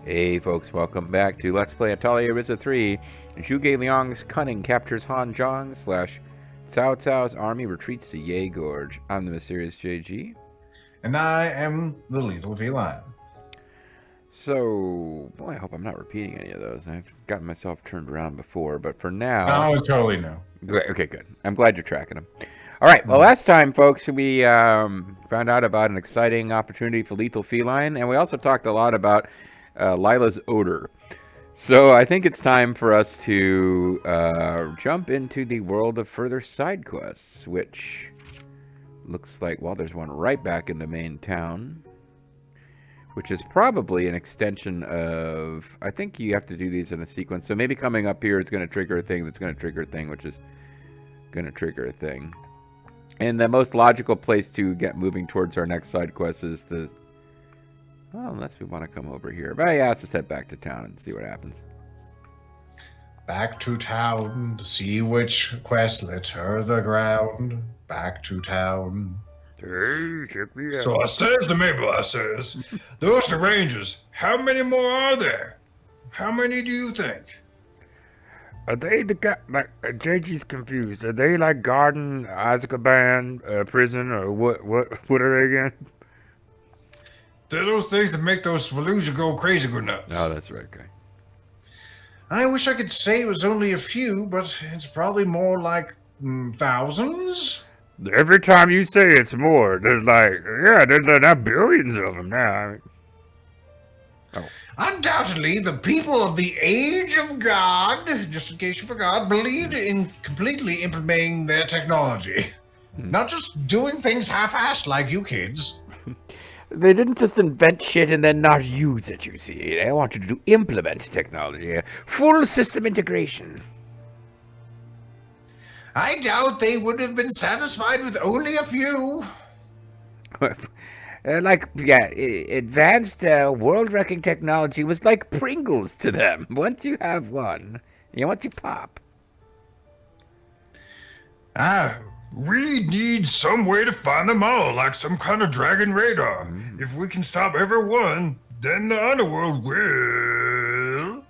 Hey folks, welcome back to Let's Play Atelier Ryza 3. Zhuge Liang's cunning captures Han Zhang / Cao Cao's army retreats to Ye Gorge. I'm the mysterious JG. And I am the lethal feline. So, boy, I hope I'm not repeating any of those. I've gotten myself turned around before, but for now... No, it's totally new. Okay, good. I'm glad you're tracking them. All right, well, last time, folks, we found out about an exciting opportunity for lethal feline, and we also talked a lot about Lila's odor. So I think it's time for us to jump into the world of further side quests, which looks like, well, there's one right back in the main town, which is probably an extension of, I think you have to do these in a sequence. So maybe coming up here is going to trigger a thing that's going to trigger a thing, which is going to trigger a thing. And the most logical place to get moving towards our next side quest is the... Well, unless we want to come over here. But yeah, let's just head back to town and see what happens. Back to town to see which quest litter the ground. Back to town. Hey, check me out. So I says to Mabel, I says, those are rangers. How many more are there? How many do you think? Are they the guy, like, JG's confused. Are they like Garden, Azkaban, prison, or what are they again? They're those things that make those Fallujah go crazy go nuts. Oh, that's right, guy. I wish I could say it was only a few, but it's probably more like thousands. Every time you say it's more, there's like, yeah, there's not billions of them now. Undoubtedly, the people of the Age of God, just in case you forgot, believed in completely implementing their technology. Not just doing things half-assed like you kids. They didn't just invent shit and then not use it, you see. They wanted to implement technology. Full system integration. I doubt they would have been satisfied with only a few. Advanced world-wrecking technology was like Pringles to them. Once you have one, once you pop. We need some way to find them all, like some kind of dragon radar. If we can stop everyone, then the underworld will...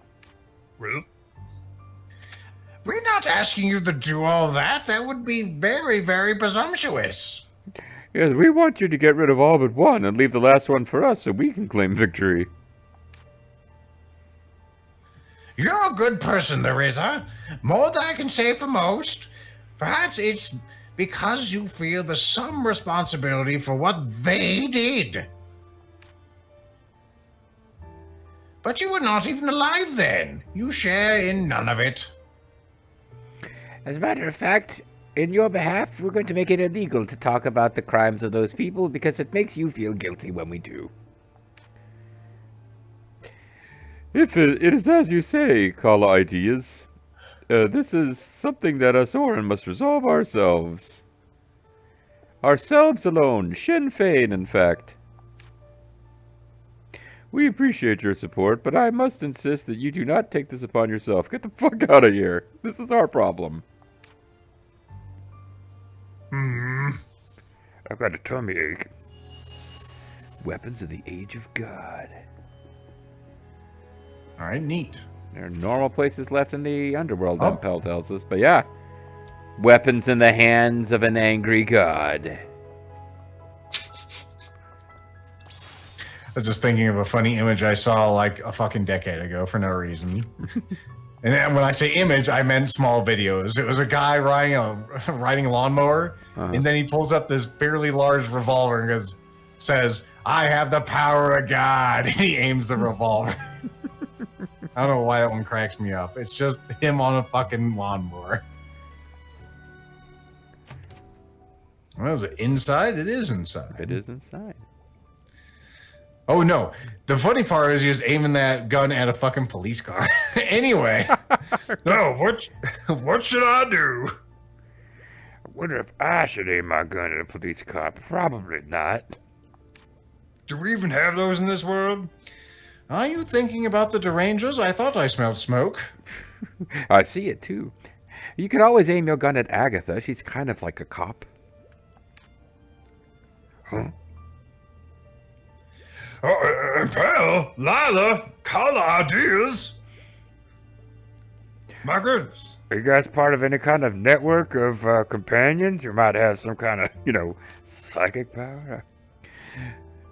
We're not asking you to do all that. That would be very, very presumptuous. Yes, we want you to get rid of all but one and leave the last one for us so we can claim victory. You're a good person, Ryza. More than I can say for most. Perhaps it's because you feel there's some responsibility for what they did. But you were not even alive then. You share in none of it. As a matter of fact, in your behalf, we're going to make it illegal to talk about the crimes of those people because it makes you feel guilty when we do. If it is as you say, Kala Ideas, this is something that us Orin must resolve ourselves. Ourselves alone, Sinn Fein, in fact. We appreciate your support, but I must insist that you do not take this upon yourself. Get the fuck out of here. This is our problem. I've got a tummy ache. Weapons of the Age of God. All right, neat. There are normal places left in the underworld, Pell tells us. But yeah, weapons in the hands of an angry god. I was just thinking of a funny image I saw like a fucking decade ago for no reason. And then when I say image, I meant small videos. It was a guy riding a lawnmower, and then he pulls up this fairly large revolver and says, "I have the power of God." And he aims the revolver. I don't know why that one cracks me up. It's just him on a fucking lawnmower. Well, is it inside? It is inside. It is inside. Oh, no. The funny part is he was aiming that gun at a fucking police car. Anyway. No, what should I do? I wonder if I should aim my gun at a police car. Probably not. Do we even have those in this world? Are you thinking about the derangers? I thought I smelled smoke. I see it, too. You can always aim your gun at Agatha. She's kind of like a cop. Huh? pal, Lila, call ideas. My goodness. Are you guys part of any kind of network of companions? You might have some kind of, psychic power.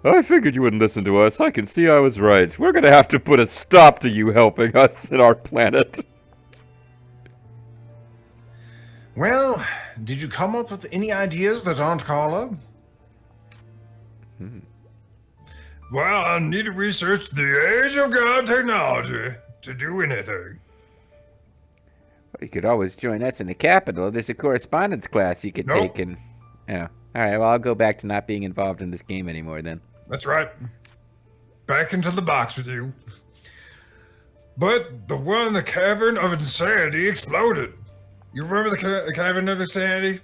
I figured you wouldn't listen to us. I can see I was right. We're gonna have to put a stop to you helping us in our planet. Well, did you come up with any ideas that aren't Carla? Well, I need to research the Age of God technology to do anything. You could always join us in the Capitol. There's a correspondence class you could Nope. take and... Oh. Alright, well, I'll go back to not being involved in this game anymore then. That's right. Back into the box with you. But the one in the Cavern of Insanity exploded. You remember the Cavern of Insanity?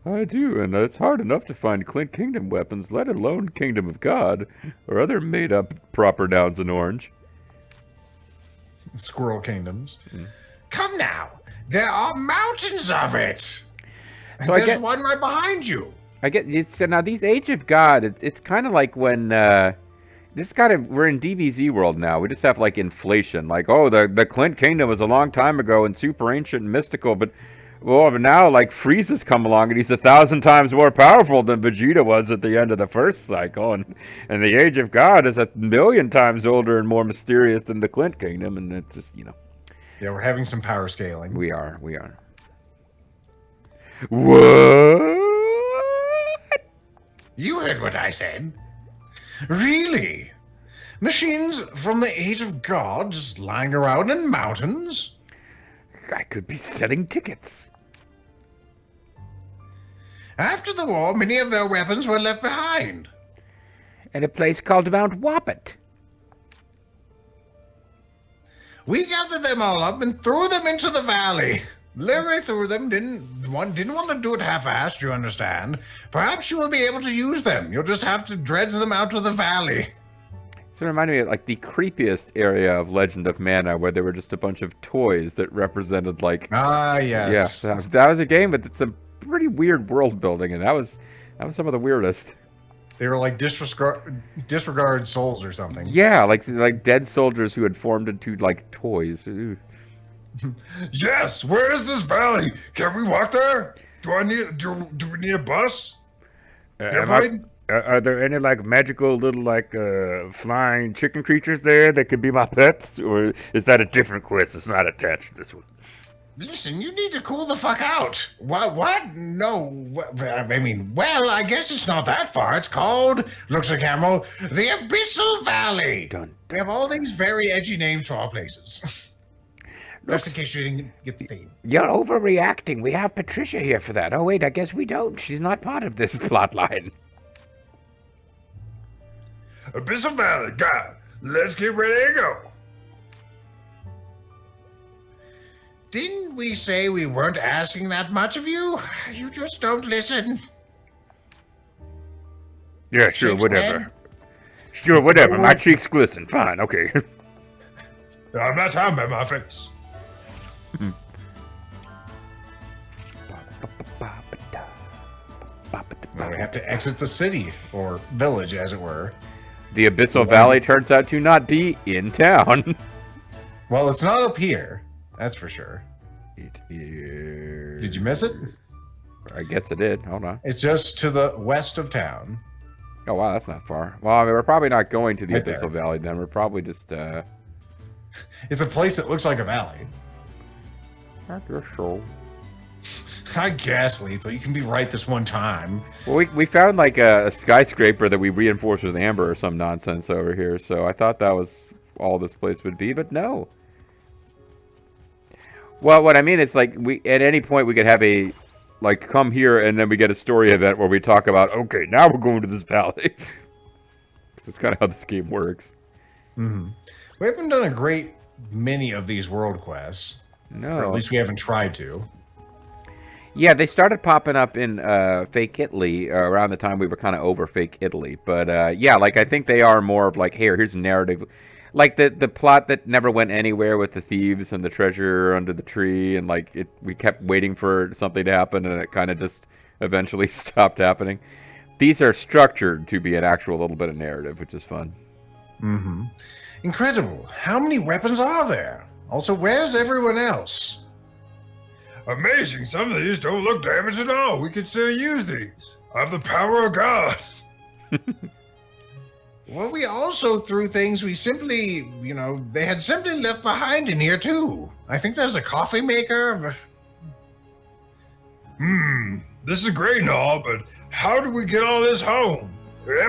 I do, and it's hard enough to find Clint Kingdom weapons, let alone Kingdom of God, or other made-up proper nouns in orange. Squirrel Kingdoms. Come now. There are mountains of it. So I There's get- one right behind you. I get it's now these Age of God. It's kind of like when we're in DBZ world now. We just have like inflation. Like the Clint Kingdom was a long time ago and super ancient and mystical, but now like Frieza's come along and he's 1,000 times more powerful than Vegeta was at the end of the first cycle, and the Age of God is 1,000,000 times older and more mysterious than the Clint Kingdom, and it's just Yeah, we're having some power scaling. we are. What? You heard what I said. Really? Machines from the Age of God just lying around in mountains? I could be selling tickets. After the war, many of their weapons were left behind. At a place called Mount Wappet. We gathered them all up and threw them into the valley. Literally threw them, didn't want to do it half-assed, you understand. Perhaps you will be able to use them. You'll just have to dredge them out of the valley. So it reminded me of like the creepiest area of Legend of Mana, where there were just a bunch of toys that represented like Ah, yes. yeah, that was a game, but it's a pretty weird world building, and that was some of the weirdest. They were like disregard souls or something. Yeah, like dead soldiers who had formed into like toys. Ooh. Yes, where is this valley? Can we walk there? Do we need a bus? Yeah, Blade? Are there any like magical little like flying chicken creatures there that could be my pets, or is that a different quest that's not attached to this one? Listen, you need to cool the fuck out. What? No. I mean, well, I guess it's not that far. It's called, looks like Camel, the Abyssal Valley. Dun, We have all these very edgy names for our places. Just in case you didn't get the theme. You're overreacting. We have Patricia here for that. Oh wait, I guess we don't. She's not part of this plot line. Abyssal Valley, God. Let's get ready to go. Didn't we say we weren't asking that much of you? You just don't listen. Yeah, sure, Cheeks whatever. red? Sure, whatever. My cheeks glisten. Fine, okay. I'm not talking about my face. Now we have to exit the city, or village, as it were. The Abyssal Valley turns out to not be in town. Well, it's not up here. That's for sure. It is... Did you miss it? I guess I did. Hold on. It's just to the west of town. Oh, wow, that's not far. Well, I mean, we're probably not going to the Right Abyssal there. Valley then. We're probably just, It's a place that looks like a valley. I guess so. I guess, Lethal. You can be right this one time. Well, we found like a skyscraper that we reinforced with amber or some nonsense over here, so I thought that was all this place would be, but no. Well, what I mean is like at any point we could have a like come here and then we get a story event where we talk about okay, now we're going to this valley. That's kind of how this game works. Mm-hmm. We haven't done a great many of these world quests. No. Or at least we haven't tried to. Yeah, they started popping up in Fake Italy around the time we were kind of over Fake Italy. But yeah, like I think they are more of like, here's a narrative. Like the plot that never went anywhere with the thieves and the treasure under the tree. And like we kept waiting for something to happen and it kind of just eventually stopped happening. These are structured to be an actual little bit of narrative, which is fun. Mm-hmm. Incredible. How many weapons are there? Also, where's everyone else? Amazing. Some of these don't look damaged at all. We could still use these. I have the power of God. Well, we also threw things we simply, they had simply left behind in here too. I think there's a coffee maker. This is great and all, but how do we get all this home?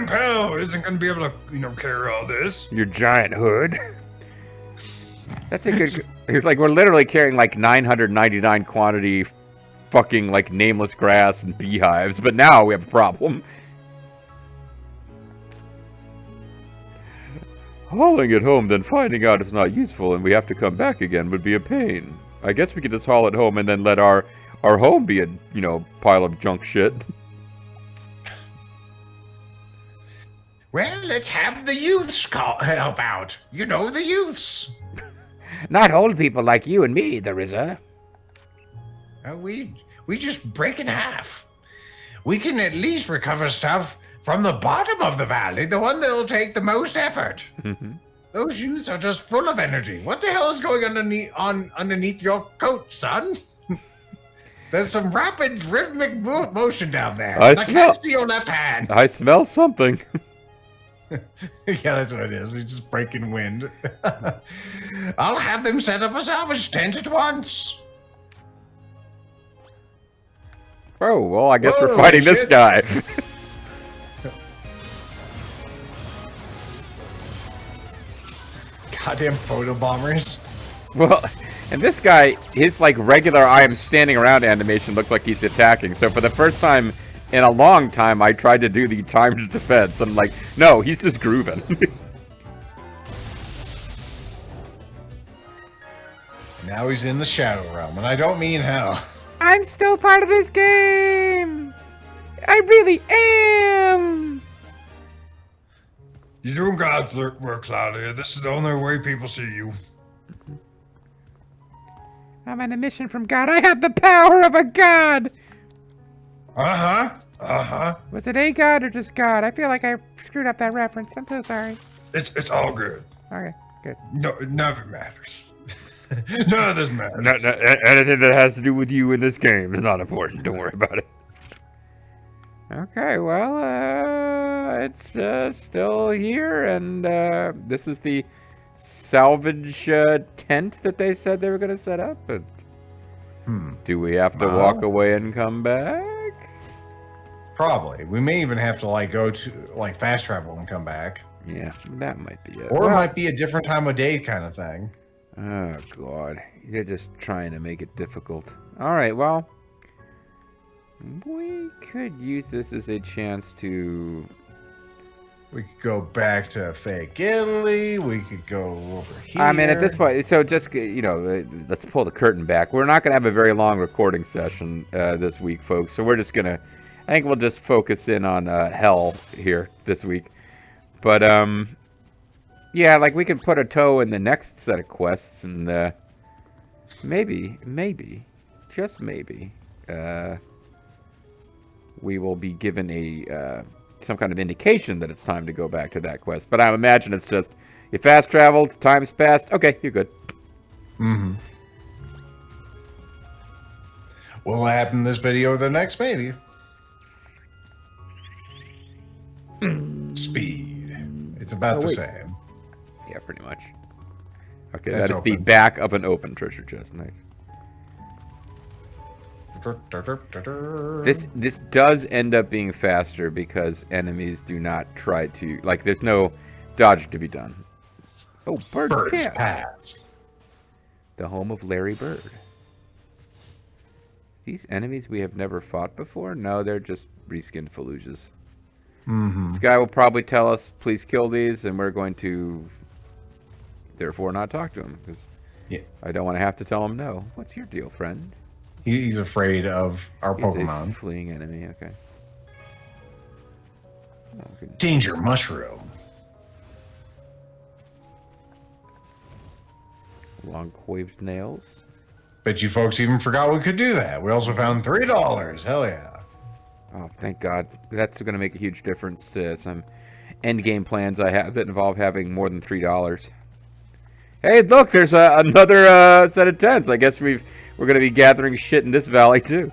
Pal isn't going to be able to, carry all this. Your giant hood. That's a good. It's like we're literally carrying like 999 quantity, fucking like nameless grass and beehives. But now we have a problem. Hauling it home, then finding out it's not useful and we have to come back again would be a pain. I guess we could just haul it home and then let our home be a, pile of junk shit. Well, let's have the youths help out. The youths. Not old people like you and me, the Ryza. We just break in half. We can at least recover stuff from the bottom of the valley, the one that'll take the most effort. Mm-hmm. Those youths are just full of energy. What the hell is going underneath your coat, son? There's some rapid rhythmic motion down there. I can't see your left hand. I smell something. Yeah, that's what it is. It's just breaking wind. I'll have them set up a salvage tent at once. Oh, well, I guess we're fighting this guy. Goddamn photo bombers. Well, and this guy, his like regular I am standing around animation looked like he's attacking. So for the first time in a long time, I tried to do the timed defense. I'm like, no, he's just grooving. Now he's in the Shadow Realm, and I don't mean hell. I'm still part of this game. I really am. You're doing God's work, Claudia. This is the only way people see you. I'm on a mission from God. I have the power of a god. Was it a god or just God? I feel like I screwed up that reference. I'm so sorry. It's all good. Okay, good. No, none of it matters. None of this matters. Anything that has to do with you in this game is not important. Don't worry about it. Okay, well, it's still here, and this is the salvage tent that they said they were going to set up. But do we have to walk away and come back? Probably. We may even have to go to fast travel and come back. Yeah, that might be it. Or it might be a different time of day kind of thing. Oh God, you're just trying to make it difficult. All right, well, we could use this as a chance to. We could go back to fake Italy. We could go over here. I mean, at this point, so just let's pull the curtain back. We're not gonna have a very long recording session this week, folks. So we're just gonna. I think we'll just focus in on hell here this week. But yeah, we can put a toe in the next set of quests, and maybe, just maybe, we will be given a some kind of indication that it's time to go back to that quest. But I imagine it's just you fast traveled, time's passed. Okay, you're good. Mm-hmm. Will it happen in this video or the next? Maybe. Speed. It's about the same. Yeah, pretty much. Okay, It's that is the open. back of an open treasure chest. Nice. This does end up being faster because enemies do not try to there's no dodge to be done. Oh, Bird's Pass. The home of Larry Bird. These enemies we have never fought before? No, they're just reskinned Fallujahs. Mm-hmm. This guy will probably tell us, please kill these, and we're going to therefore not talk to him, because I don't want to have to tell him no. What's your deal, friend? He's afraid of our Pokemon. A fleeing enemy, okay. Danger Mushroom. Long coived nails. Bet you folks even forgot we could do that. We also found $3. Hell yeah. Oh, thank God. That's going to make a huge difference to some end game plans I have that involve having more than $3. Hey, look, there's another set of tents. I guess we're going to be gathering shit in this valley too.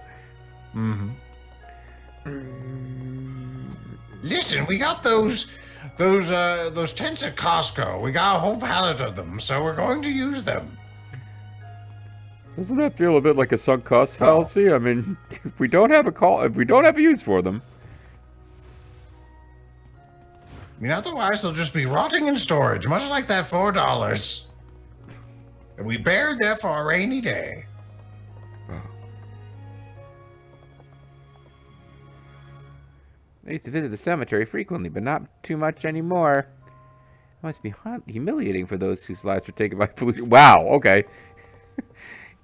Mm-hmm. Listen, we got those tents at Costco. We got a whole pallet of them, so we're going to use them. Doesn't that feel a bit like a sunk cost fallacy? I mean, if we don't have a use for them. I mean, otherwise they'll just be rotting in storage, much like that $4. And we buried that for a rainy day. I used to visit the cemetery frequently, but not too much anymore. It must be humiliating for those whose lives were taken by pollution. Wow, okay.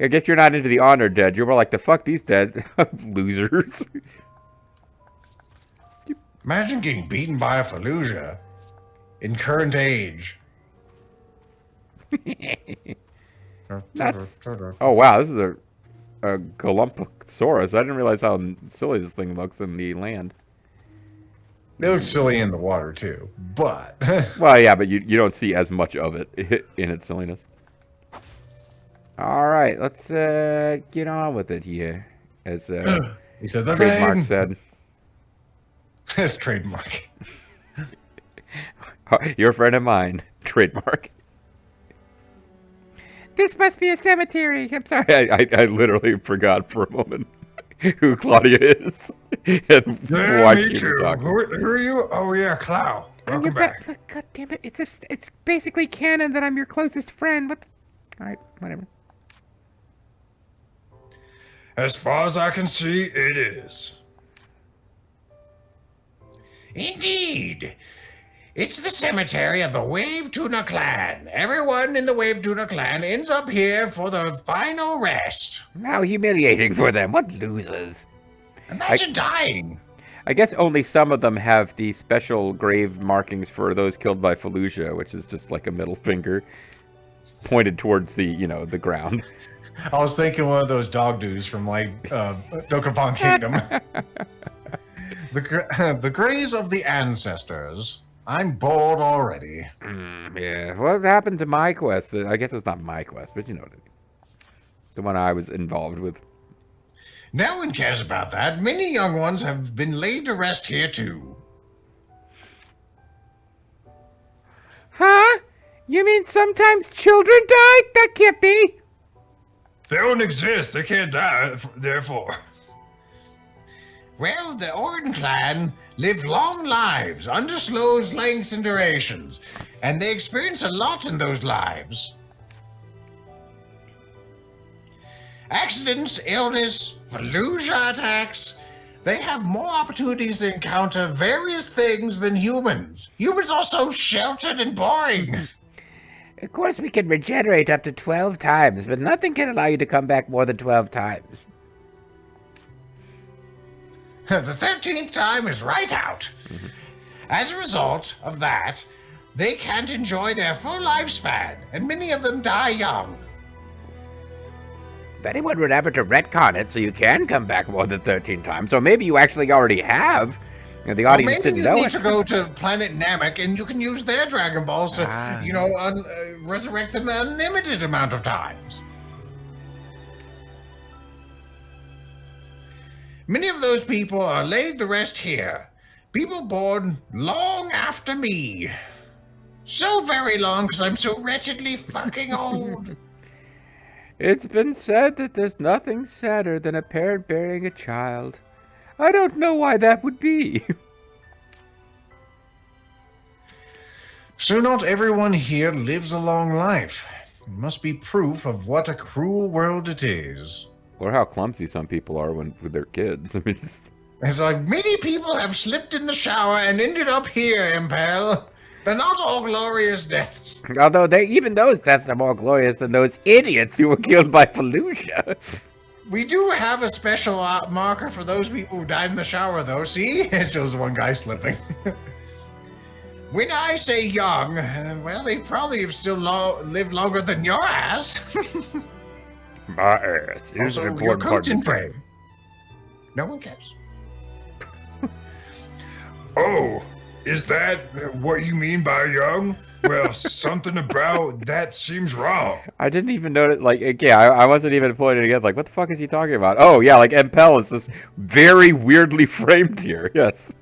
I guess you're not into the honored dead. You're more like, the fuck these dead losers. Imagine getting beaten by a Fallujah in current age. That's... Oh, wow, this is a Galumposaurus. I didn't realize how silly this thing looks in the land. It looks silly in the water, too, but... Well, yeah, but you don't see as much of it in its silliness. All right, let's get on with it here, as he said the Trademark thing. said. That's Trademark. You're a friend of mine, Trademark. This must be a cemetery. I'm sorry, I literally forgot for a moment who Claudia is. And Yeah, watched me you too. talking. Who are you? Oh yeah, Clow. Welcome back. Look, God damn it! It's basically canon that I'm your closest friend. What? All right, whatever. As far as I can see, it is. Indeed. It's the cemetery of the Wave Tuna Clan. Everyone in the Wave Tuna Clan ends up here for the final rest. How humiliating for them. What losers. Imagine dying. I guess only some of them have the special grave markings for those killed by Fallujah, which is just like a middle finger pointed towards the, the ground. I was thinking one of those dog dudes from like Dokapon Kingdom. The graves of the ancestors. I'm bored already. Yeah. What happened to my quest? I guess it's not my quest, but you know what I mean. The one I was involved with. No one cares about that. Many young ones have been laid to rest here too. Huh? You mean sometimes children die? That can't be. They don't exist. They can't die. Therefore. Well, the Orin clan live long lives, undisclosed lengths and durations, and they experience a lot in those lives. Accidents, illness, Fallujah attacks. They have more opportunities to encounter various things than humans. Humans are so sheltered and boring. Of course, we can regenerate up to 12 times, but nothing can allow you to come back more than 12 times. The 13th time is right out. As a result of that, they can't enjoy their full lifespan, and many of them die young. If anyone would ever to retcon it so you can come back more than 13 times, or maybe you actually already have, and the audience maybe didn't you know need it. to go to planet Namek, and you can use their Dragon Balls to, resurrect them an unlimited amount of times. Many of those people are laid to rest here. People born long after me. So very long, because I'm so wretchedly fucking old. It's been said that there's nothing sadder than a parent burying a child. I don't know why that would be. So not everyone here lives a long life. It must be proof of what a cruel world it is. Or how clumsy some people are with their kids. I mean, It's like many people have slipped in the shower and ended up here, Impel. They're not all glorious deaths. Although even those deaths are more glorious than those idiots who were killed by Fallujah. We do have a special marker for those people who died in the shower, though. See? It shows one guy slipping. When I say young, well, they probably have still lived longer than your ass. My ass is Also, an your important part coach of in this game. frame. No one cares. Oh, Is that what you mean by young? Well, something about that seems wrong. I didn't even notice. Like, yeah, I wasn't even pointing again. Like, what the fuck is he talking about? Oh, yeah, like Impel is this very weirdly framed here. Yes.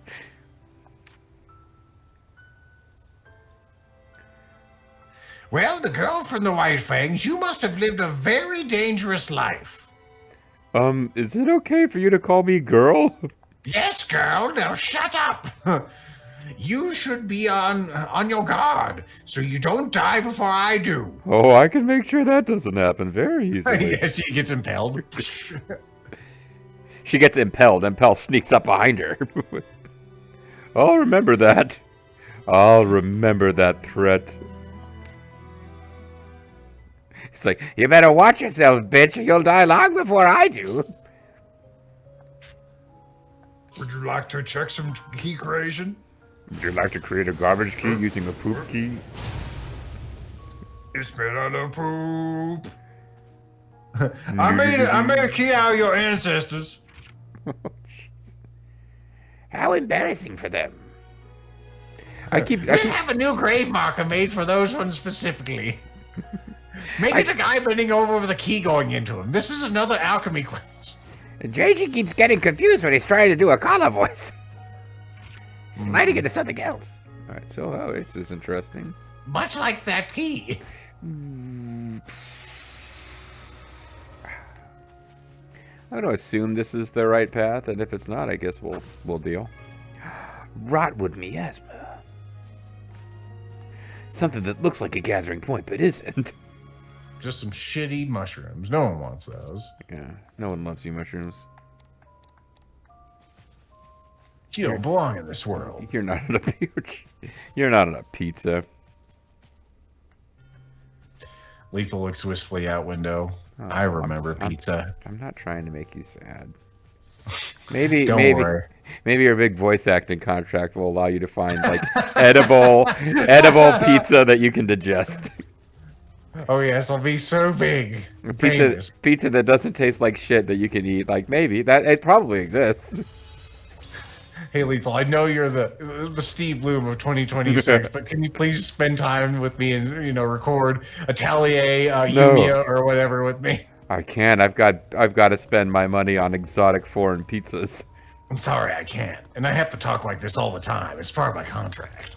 Well, the girl from the White Fangs, you must have lived a very dangerous life. Is it okay for you to call me girl? Yes, girl. Now shut up. You should be on your guard, so you don't die before I do. Oh, I can make sure that doesn't happen very easily. Yes, he gets impelled. She gets impelled. Impel sneaks up behind her. I'll remember that. I'll remember that threat. It's like, you better watch yourself, bitch, or you'll die long before I do. Would you like to check some key creation? Would you like to create a garbage key using a poop key? It's made out of poop. I made a key out of your ancestors. How embarrassing for them. I keep We have a new grave marker made for those ones specifically. Make it a guy bending over with a key going into him. This is another alchemy quest. JG keeps getting confused when he's trying to do a caller voice. Sliding into something else. All right, so this is interesting. Much like that key. I'm gonna assume this is the right path, and if it's not, I guess we'll deal. Rotwood miasma. Something that looks like a gathering point, but isn't. Just some shitty mushrooms. No one wants those. Yeah, no one loves you mushrooms. You don't belong in this world. You're not on a You're not on a pizza. Lethal looks wistfully out window. Oh, I remember pizza. I'm not trying to make you sad. Maybe Don't maybe worry. maybe your big voice acting contract will allow you to find like edible pizza that you can digest. Oh yes, I'll be so big. Famous. Pizza that doesn't taste like shit that you can eat. Like maybe that it probably exists. Hey Lethal, I know you're the Steve Bloom of 2026, but can you please spend time with me and record Atelier, No. Yumia, or whatever with me? I can't. I've got to spend my money on exotic foreign pizzas. I'm sorry, I can't, and I have to talk like this all the time. It's part of my contract.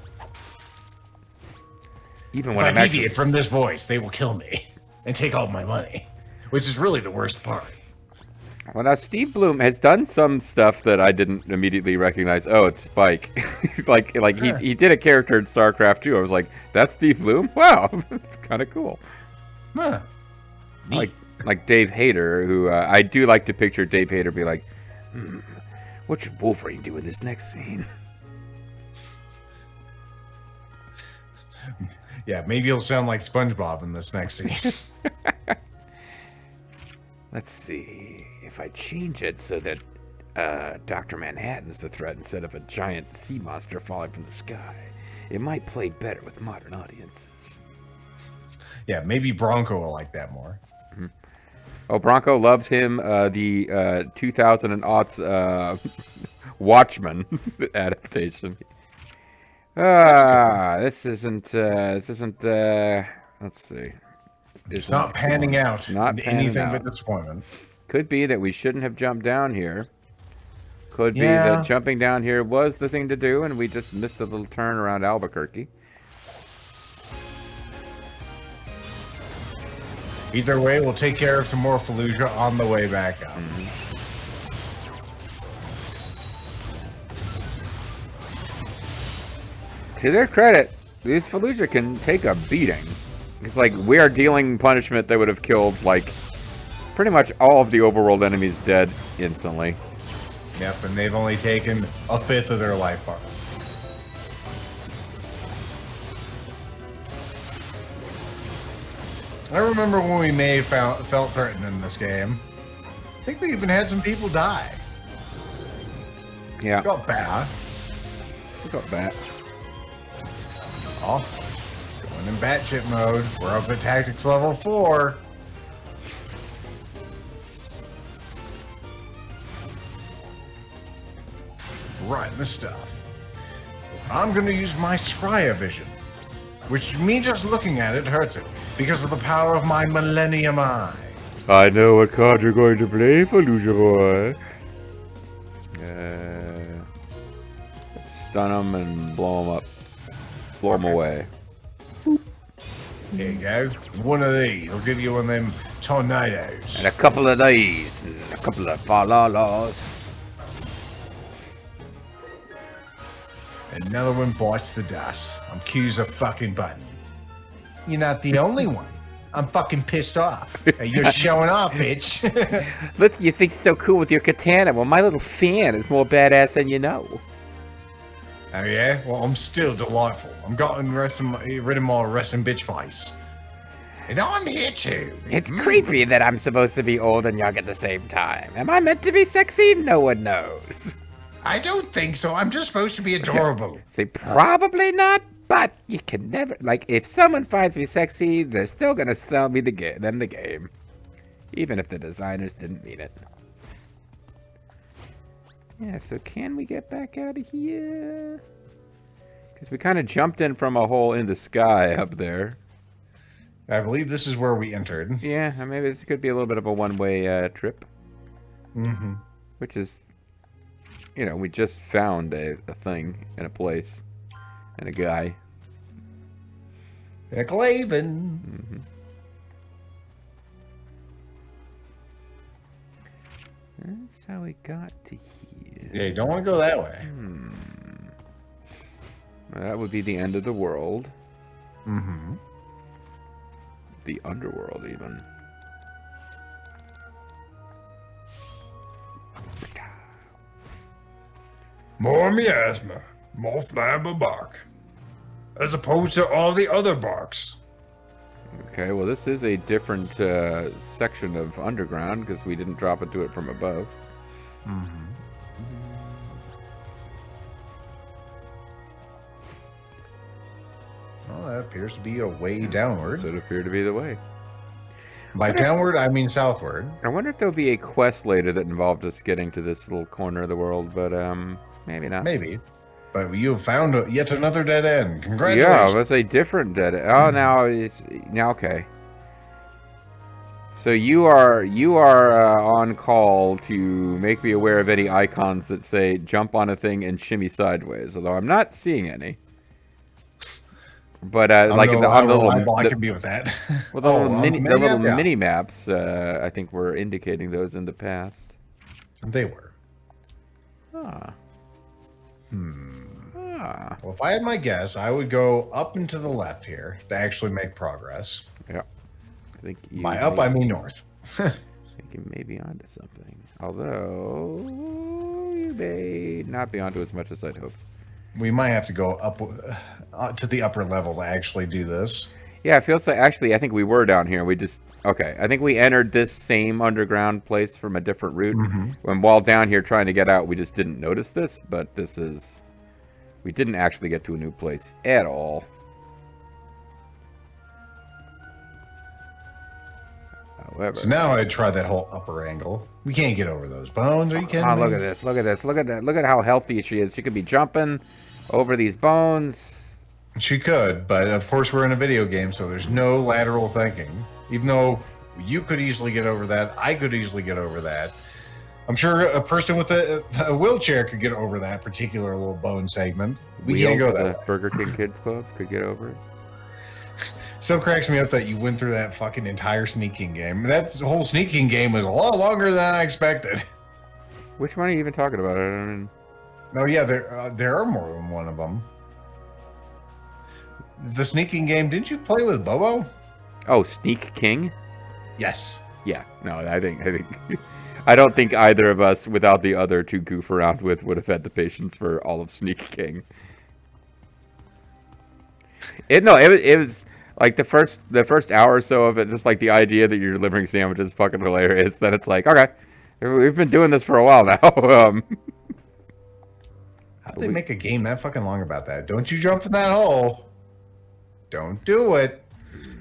Even If when I I'm actually deviate from this voice, they will kill me and take all my money, which is really the worst part. Well, now Steve Bloom has done some stuff that I didn't immediately recognize. Oh, it's Spike. like Yeah. he did a character in StarCraft 2. I was like, that's Steve Bloom? Wow, it's kind of cool. Huh. Neat. Like Dave Hayter, who I do like to picture Dave Hayter be like, what should Wolverine do in this next scene? Yeah, maybe he'll sound like SpongeBob in this next scene. Let's see. If I change it so that Dr. Manhattan's the threat instead of a giant sea monster falling from the sky, it might play better with modern audiences. Yeah, maybe Bronco will like that more. Oh, Bronco loves him. The 2000 and aughts Watchmen adaptation. This isn't. Let's see. It's not panning out. Not into panning anything out. but disappointment. Could be that we shouldn't have jumped down here. Could be Yeah. that jumping down here was the thing to do, and we just missed a little turn around Albuquerque. Either way, we'll take care of some more Fallujah on the way back up. To their credit, these Fallujah can take a beating. It's like we are dealing punishment that would have killed like pretty much all of the overworld enemies dead instantly. Yep, and they've only taken a fifth of their life bar. I remember when we may have felt threatened in this game. I think we even had some people die. Yeah, Felt bad. we got that. Oh, going in batshit mode. We're up at tactics level 4. Right, the stuff. I'm going to use my scryer vision, which me just looking at it hurts it because of the power of my Millennium Eye. I know what card you're going to play, Fallujah boy. Let's stun him and blow him up. Blow him away. Here you go. One of these. I'll give you one of them tornadoes. And a couple of these, and a couple of falalas. Another one bites the dust. I'm Q's a fucking button. You're not the only one. I'm fucking pissed off. Hey, you're showing off, bitch. Look, you think so cool with your katana. Well, my little fan is more badass than you know. Oh yeah? Well, I'm still delightful. I'm gotten rid of my resting bitch face. And I'm here too. It's creepy that I'm supposed to be old and young at the same time. Am I meant to be sexy? No one knows. I don't think so. I'm just supposed to be adorable. See, probably not, but you can never... Like, if someone finds me sexy, they're still gonna sell me the game. Even if the designers didn't mean it. Yeah, so can we get back out of here? Because we kind of jumped in from a hole in the sky up there. I believe this is where we entered. Yeah, maybe this could be a little bit of a one-way trip. Mm-hmm. Which is, you know, we just found a thing in a place. And a guy. Nick Laven. Mm-hmm. That's how we got to here. Yeah, you don't want to go that way. That would be the end of the world. Mm-hmm. The underworld, even. More miasma, more flammable bark. As opposed to all the other barks. Okay, well, this is a different section of underground because we didn't drop into it from above. Mm-hmm. Well, that appears to be a way downward. So it appeared to be the way. By downward, I mean southward. I wonder if there'll be a quest later that involved us getting to this little corner of the world, but maybe not. Maybe. But you have found yet another dead end. Yeah, Congratulations. that's a different dead end. Oh, now okay. So you are on call to make me aware of any icons that say jump on a thing and shimmy sideways. Although I'm not seeing any. But like on the little, I can be with that. Well, the little yeah. mini maps, I think were indicating those in the past. They were. Ah. Well, if I had my guess, I would go up and to the left here to actually make progress. Yeah. I think By up, I mean north. I think you may be onto something. Although you may not be onto as much as I'd hoped. We might have to go up to the upper level to actually do this. Yeah, it feels like actually I think we were down here. Okay, I think we entered this same underground place from a different route. When while down here trying to get out, we just didn't notice this, but we didn't actually get to a new place at all. However, So now I'd try that whole upper angle. We can't get over those bones. Are you kidding me? look at this! Look at this! Look at that! Look at how healthy she is. She could be jumping over these bones. She could, but of course we're in a video game, so there's no lateral thinking. Even though you could easily get over that, I could easily get over that. I'm sure a person with a wheelchair could get over that particular little bone segment. We can't go that way. The Burger King Kids Club could get over it. Still cracks me up that you went through that fucking entire sneaking game. That whole sneaking game was a lot longer than I expected. Which one are you even talking about? I don't. No, yeah, there are more than one of them. The sneaking game, didn't you play with Bobo? Oh, Sneak King? Yes. Yeah. No, I think I don't think either of us, without the other to goof around with, would have had the patience for all of Sneak King. It was like the first hour or so of it, just like the idea that you're delivering sandwiches is fucking hilarious. Then it's like, okay, we've been doing this for a while now. How'd they make a game that fucking long about that? Don't you jump in that hole. Don't do it.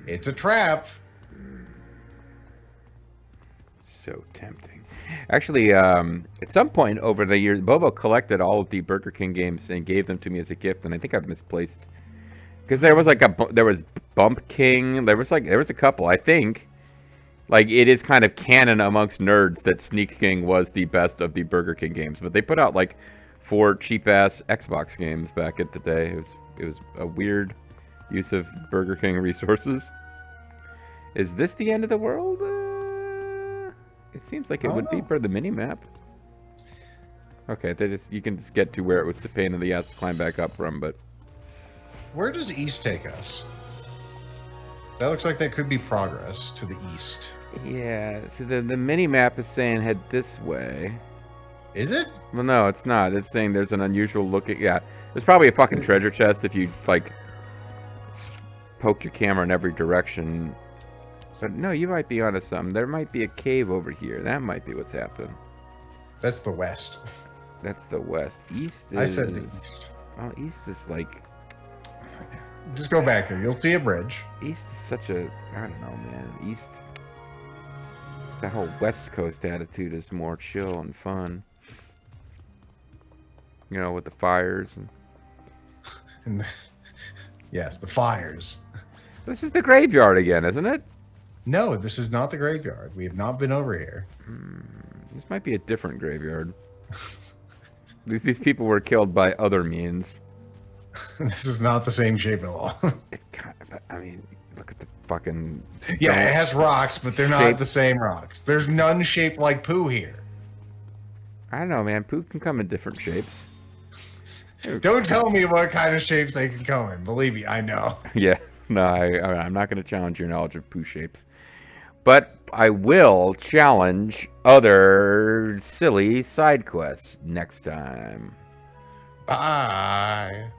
It's a trap. so tempting. Actually, at some point over the years, Bobo collected all of the Burger King games and gave them to me as a gift, and I think I've misplaced because there was there was Bump King, there was a couple. I think like it is kind of canon amongst nerds that Sneak King was the best of the Burger King games, but they put out like 4 cheap ass Xbox games back at the day. It was a weird use of Burger King resources. Is this the end of the world? It seems like it would be for the mini map. Okay, you can just get to where it was a pain in the ass to climb back up from, but Where does east take us? That looks like that could be progress to the east. yeah. So the mini map is saying head this way. Is it? Well, no, it's not. It's saying there's an unusual looking. Yeah, there's probably a fucking treasure chest if you like poke your camera in every direction. But no, you might be onto something. There might be a cave over here. That might be what's happening. That's the west. That's the west. East is... I said the east. Oh, east is like... Just go back there. You'll see a bridge. East is such a... I don't know, man. East... That whole West Coast attitude is more chill and fun. You know, with the fires and... And yes, the fires. This is the graveyard again, isn't it? No, this is not the graveyard. We have not been over here. This might be a different graveyard. These people were killed by other means. This is not the same shape at all. I mean, look at the fucking... Yeah, it has rocks, but they're not the same rocks. There's none shaped like poo here. I don't know, man. Poo can come in different shapes. Don't tell me what kind of shapes they can come in. Believe me, I know. Yeah. No, I'm not going to challenge your knowledge of poo shapes. But I will challenge other silly side quests next time. Bye.